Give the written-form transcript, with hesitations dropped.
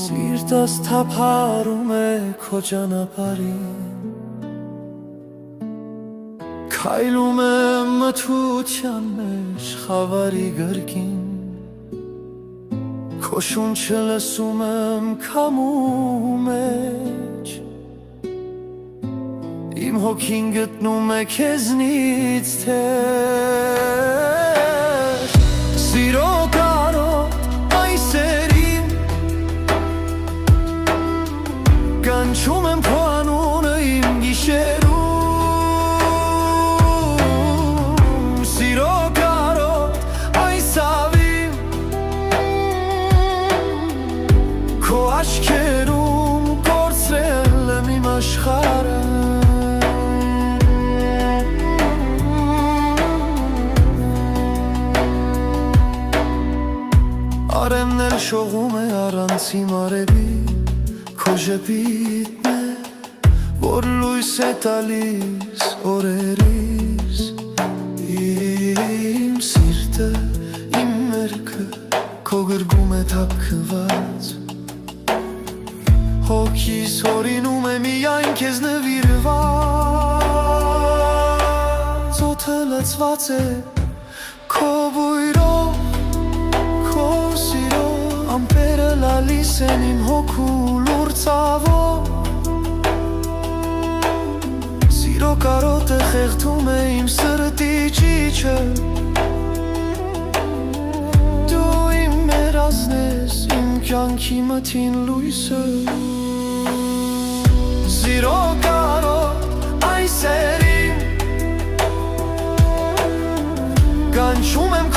Սիրտս թափարում է քո ճանապարհին Քայլում եմ մթության մեջ խավարի գրկին Քո շունչը լսում եմ քամու մեջ Իմ հոգին գտնում է քեզնից թեր Սիրո կարոտ այսերին Կանչում եմ քո անունը իմ գիշերում Սիրո կարոտ այս ավին Քո աչքերում կորցրել եմ իմ աշխարհը Արևն էլ շողում է առանց իմ արևի Քո ժպիտն է, որ լույս է տալիս օրերիս Իմ սիրտը, իմ մերկը, քո գրկում է թափքված Հոգիս հորինում է միայն քեզ նվիրված Օդը լցված է քո բույրով Ամպերը լալիս են իմ հոգու լուր ծավով Սիրո կարոտը խեղդում է իմ սրտի ճիչը Դու իմ մեռածն ես, իմ կյանքի մթին լույսը Սիրո կարոտ այսերին Կանչում եմ